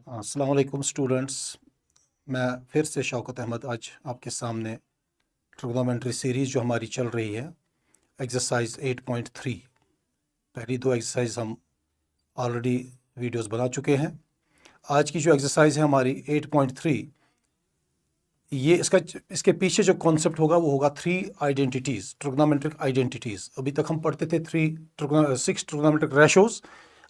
अस्सलाम वालेकुम स्टूडेंट्स। मैं फिर से शौकत अहमद आज आपके सामने ट्रिग्नोमेट्री सीरीज़ जो हमारी चल रही है एक्सरसाइज 8.3। पहली दो एक्सरसाइज हम ऑलरेडी वीडियोस बना चुके हैं। आज की जो एक्सरसाइज है हमारी 8.3, ये इसके पीछे जो कॉन्सेप्ट होगा वो होगा 3 आइडेंटिटीज़, ट्रिग्नोमेट्रिक आइडेंटिटीज़। अभी तक हम पढ़ते थे 6 ट्रिग्नोमेट्रिक रेशोज़।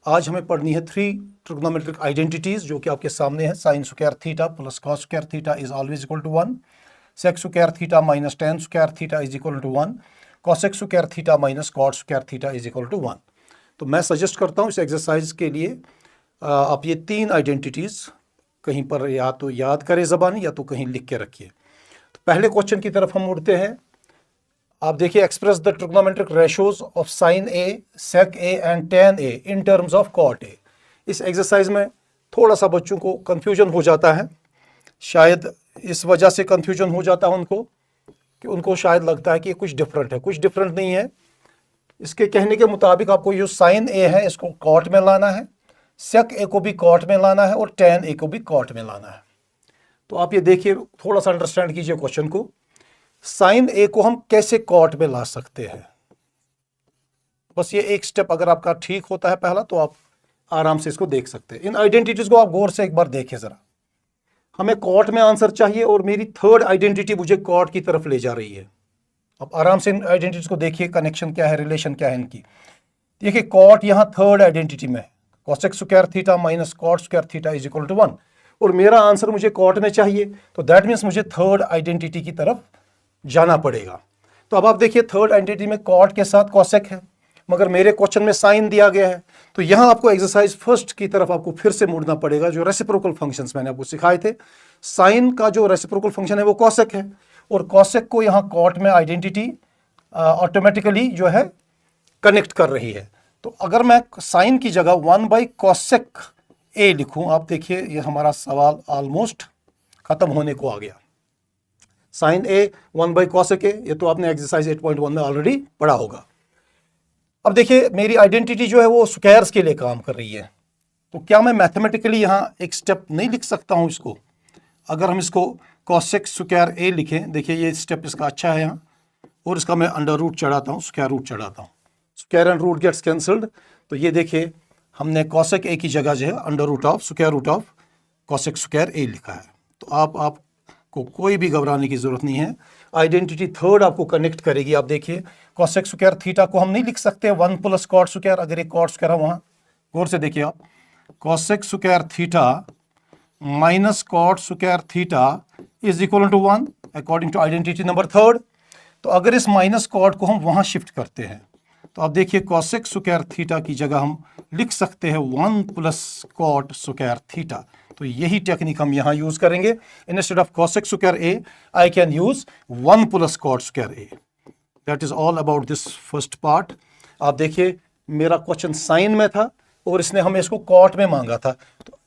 आज हमें पढ़नी है 3 ट्रिग्नोमेट्रिक आइडेंटिटीज़ जो कि आपके सामने है। Sine square theta plus cos square theta is always equal to 1, sec square theta minus tan square theta is equal to 1, cosec square theta minus cot square theta is equal to 1। तो मैं suggest करता हूँ इस exercise के लिए आप ये 3 identities कहीं पर या तो याद करें ज़बानी या तो कहीं लिख के रखिए। तो पहले क्वेश्चन की तरफ हम मुड़ते हैं। आप देखिए, express the trigonometric ratios of sine A, sec A and tan A in terms of cot A. इस एक्सरसाइज में थोड़ा सा बच्चों को कंफ्यूजन हो जाता है। शायद इस वजह से कंफ्यूजन हो जाता है उनको कि उनको शायद लगता है कि कुछ डिफरेंट है। कुछ डिफरेंट नहीं है। इसके कहने के मुताबिक आपको जो साइन ए है इसको कॉट में लाना है, सेक ए को भी कॉट में लाना है और टेन ए को भी कॉट में लाना है। तो आप ये देखिए, थोड़ा सा अंडरस्टैंड कीजिए क्वेश्चन को। साइन ए को हम कैसे कॉट में ला सकते हैं? बस ये एक स्टेप अगर आपका ठीक होता है पहला, तो आप आराम से इसको देख सकते हैं। इन आइडेंटिटीज को आप गौर से एक बार देखिए जरा। हमें कॉट में आंसर चाहिए और मेरी थर्ड आइडेंटिटी मुझे कॉट की तरफ ले जा रही है। अब आराम से इन आइडेंटिटीज को देखिए, कनेक्शन क्या है, रिलेशन क्या है इनकी। देखिए, कॉट यहाँ थर्ड आइडेंटिटी में है, cosec square theta minus cot square theta is equal to 1, और मेरा आंसर मुझे कॉट में चाहिए। तो दैट मीन्स मुझे थर्ड आइडेंटिटी की तरफ जाना पड़ेगा। तो अब आप देखिए, थर्ड आइडेंटिटी में कॉट के साथ कॉसेक है, मगर मेरे क्वेश्चन में साइन दिया गया है। तो यहाँ आपको एक्सरसाइज फर्स्ट की तरफ आपको फिर से मुड़ना पड़ेगा। जो रेसिप्रोकल फंक्शंस मैंने आपको सिखाए थे, साइन का जो रेसिप्रोकल फंक्शन है वो कॉसेक है, और कॉसेक को यहाँ कॉट में आइडेंटिटी ऑटोमेटिकली जो है कनेक्ट कर रही है। तो अगर मैं साइन की जगह 1/कॉसेक ए लिखूं, आप देखिए ये हमारा सवाल ऑलमोस्ट खत्म होने को आ गया। साइन ए 1/कॉसेक ए, ये तो आपने एक्सरसाइज 8.1 में ऑलरेडी पढ़ा होगा। अब देखिए, मेरी आइडेंटिटी जो है वो स्क्वायर्स के लिए काम कर रही है। तो क्या मैं मैथमेटिकली यहाँ एक स्टेप नहीं लिख सकता हूँ इसको? अगर हम इसको कॉसेक स्क्वायर ए लिखें, देखिए ये स्टेप इसका अच्छा है यहाँ, और इसका मैं अंडर रूट चढ़ाता हूँ, स्क्वायर रूट चढ़ाता हूँ, square and root gets cancelled. तो ये देखिए, हमने कॉसेक ए की जगह जो है under root of square root of cosec square A लिखा है। तो आपको कोई भी घबराने की जरूरत नहीं है। आइडेंटिटी थर्ड आपको कनेक्ट करेगी। आप देखिए, कॉसेक स्क्वायर थीटा को हम नहीं लिख सकते 1 प्लस कॉट स्क्वायर। अगर एक कॉट स्क्वायर है वहाँ, गौर से देखिए आप, cosec square theta minus cot square theta is equal to 1 according to identity number third. तो अगर इस माइनस कॉट को हम वहाँ शिफ्ट करते हैं, तो आप देखिए कॉसेक स्क्वायर थीटा की जगह हम लिख सकते हैं 1 प्लस कॉट स्क्वायर थीटा। तो यही टेक्निक हम यहाँ यूज करेंगे। Instead of cosec square A, I can use 1 plus cot square A. That is all about this first part. आप देखिए, मेरा क्वेश्चन साइन में था और इसने हमें इसको कॉट में मांगा था। तो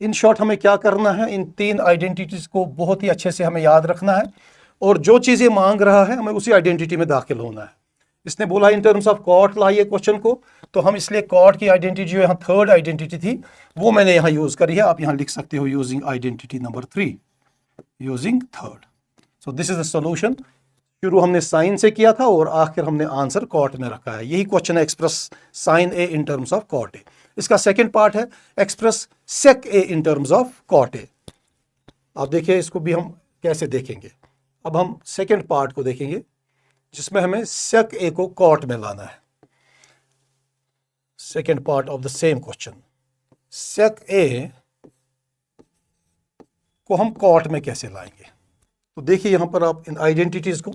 इन शॉर्ट हमें क्या करना है, इन 3 आइडेंटिटीज को बहुत ही अच्छे से हमें याद रखना है, और जो चीजें मांग रहा है हमें उसी आइडेंटिटी में दाखिल होना है। इसने बोला इन टर्म्स ऑफ कॉट लाइए क्वेश्चन को, तो हम इसलिए कॉट की आइडेंटिटी जो यहाँ थर्ड आइडेंटिटी थी वो मैंने यहाँ यूज करी है। आप यहाँ लिख सकते हो using identity number 3, using third. So this is the solution. शुरू हमने साइन से किया था और आखिर हमने आंसर कॉट में रखा है। यही क्वेश्चन है, express sine A in terms of cot A. इसका सेकेंड पार्ट है express sec A in terms of cot A. आप देखिए, इसको भी हम कैसे देखेंगे। अब हम सेकेंड पार्ट को देखेंगे जिसमें हमें सेक ए को कॉट में लाना है। Second part of the same question, sec A को हम कॉट में कैसे लाएंगे? तो देखिए यहां पर आप इन आइडेंटिटीज को,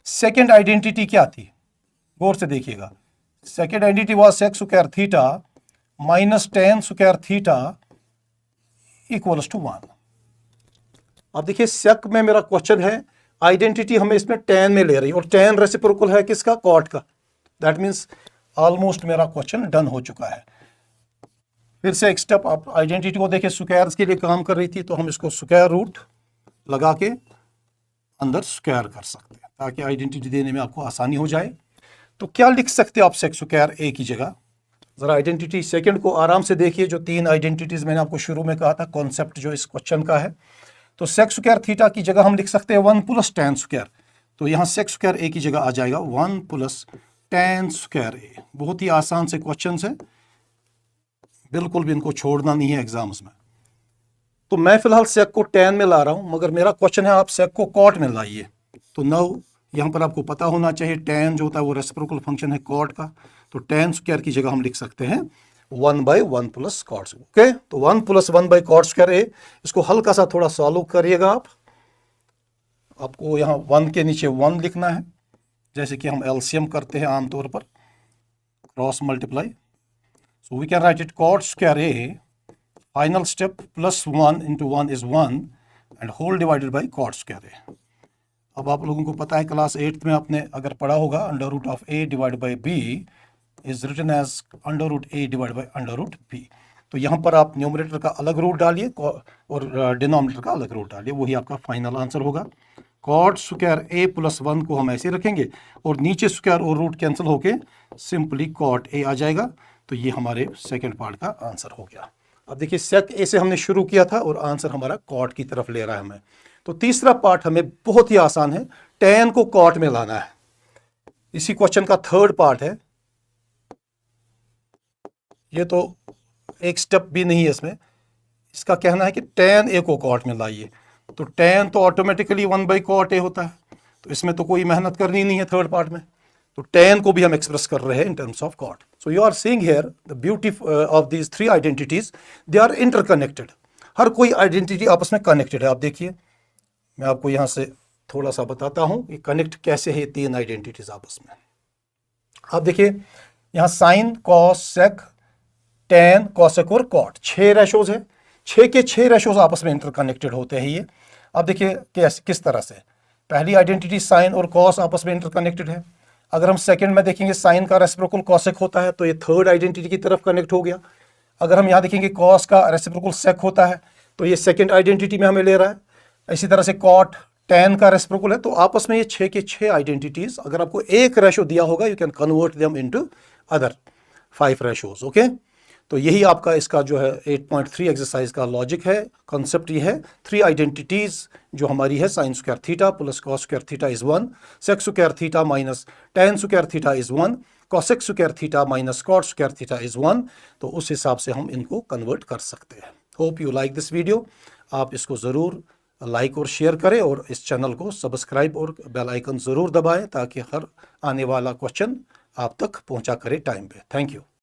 सेकेंड आइडेंटिटी क्या थी, गौर से देखिएगा। Second identity was sec square theta minus tan square theta equals to 1। अब देखिए, सेक में मेरा क्वेश्चन है, आइडेंटिटी हमें इसमें टेन में ले रही है, और टेन रेसिप्रोकल है किसका? कॉट का। दैट मीन्स ऑलमोस्ट मेरा क्वेश्चन डन हो चुका है। फिर से एक स्टेप, आप आइडेंटिटी को देखिए, स्क्वायर्स के लिए काम कर रही थी, तो हम इसको स्क्वायर रूट लगा के अंदर स्क्वायर कर सकते हैं ताकि आइडेंटिटी देने में आपको आसानी हो जाए। तो क्या लिख सकते हो आप सेक स्क्वायर ए की जगह? ज़रा आइडेंटिटी सेकंड को आराम से देखिए, जो 3 आइडेंटिटीज़ मैंने आपको शुरू में कहा था, कॉन्सेप्ट जो इस क्वेश्चन का है। तो सेक स्क्वायर थीटा की जगह हम लिख सकते हैं 1 प्लस tan स्क्वायर। तो यहाँ सेक स्क्वायर ए की जगह आ जाएगा 1 प्लस tan स्क्वायर ए। बहुत ही आसान से क्वेश्चन है, बिल्कुल भी इनको छोड़ना नहीं है एग्जाम्स में। तो मैं फिलहाल सेक को tan में ला रहा हूँ, मगर मेरा क्वेश्चन है आप सेक को कॉट में लाइए। तो नाउ यहाँ पर आपको पता होना चाहिए tan जो होता है वो रेसिप्रोकल फंक्शन है कॉट का। तो tan स्क्वायर की जगह हम लिख सकते हैं 1/1 प्लस कॉट स्क्वायर। ओके, तो 1 प्लस 1 कॉट स्क्वायर ए। इसको हल्का सा थोड़ा सॉल्व करिएगा आप। आपको यहाँ 1 के नीचे 1 लिखना है, जैसे कि हम एलसीएम करते हैं आमतौर पर, cross multiply. So we can write it cot square A final step plus 1 into 1 is 1 and whole divided by cot square A. अब आप लोगों को पता है क्लास 8th में आपने अगर पढ़ा होगा under root of A divide by B is written as under root A divide by under root B. तो यहाँ पर आप न्यूमरेटर का अलग रूट डालिए और डिनोमिनेटर का अलग रूट डालिए, वही आपका फाइनल आंसर होगा। कॉट स्क्वायर ए प्लस 1 को हम ऐसे रखेंगे और नीचे स्क्वायर और रूट कैंसिल होके सिंपली कॉट ए आ जाएगा। तो ये हमारे सेकेंड पार्ट का आंसर हो गया। अब देखिए सेक ए से हमने शुरू किया था और आंसर हमारा कॉट की तरफ ले रहा है हमें। तो तीसरा पार्ट हमें बहुत ही आसान है, tan को कॉट में लाना है। इसी क्वेश्चन का थर्ड पार्ट है। ये तो एक स्टेप भी नहीं है इसमें, इसका कहना है कि tan a को कॉट में लाइए। तो tan तो ऑटोमेटिकली 1/cot a होता है, तो इसमें तो कोई मेहनत करनी नहीं है थर्ड पार्ट में। तो tan को भी हम एक्सप्रेस कर रहे हैं in terms of cot. So you are seeing here the beauty of these 3 identities, they are interconnected. हर कोई आइडेंटिटी आपस में कनेक्टेड है। आप देखिए, मैं आपको यहाँ से थोड़ा सा बताता हूँ कि कनेक्ट कैसे है 3 आइडेंटिटीज आपस में। आप देखिए यहाँ साइन, कॉस, सेक, tan, कॉसेक और कॉट 6 रेशोज है। 6 के 6 रेशोज आपस में इंटरकनेक्टेड होते हैं ये। अब देखिए किस तरह से। पहली आइडेंटिटी साइन और कॉस आपस में इंटरकनेक्टेड है। अगर हम सेकंड में देखेंगे साइन का रेसिप्रोकल कॉसेक होता है, तो ये थर्ड आइडेंटिटी की तरफ कनेक्ट हो गया। अगर हम यहाँ देखेंगे कॉस का रेसिप्रोकल सेक होता है, तो ये सेकंड आइडेंटिटी में हमें ले रहा है। इसी तरह से कॉट tan का रेसिप्रोकल है। तो आपस में ये 6 के 6 आइडेंटिटीज, अगर आपको एक रेशो दिया होगा you can convert them into other 5 ratios. Okay, तो यही आपका इसका जो है 8.3 एक्सरसाइज का लॉजिक है। कॉन्सेप्ट ये है 3 आइडेंटिटीज जो हमारी है, sine square theta plus cos square theta is 1, sec square theta minus tan square theta is 1, cosec square theta minus cot square theta is 1। तो उस हिसाब से हम इनको कन्वर्ट कर सकते हैं। Hope you like this video. आप इसको ज़रूर लाइक और शेयर करें और इस चैनल को सब्सक्राइब और बेल आइकन ज़रूर दबाएं ताकि हर आने वाला क्वेश्चन आप तक पहुंचा करे टाइम पे। Thank you.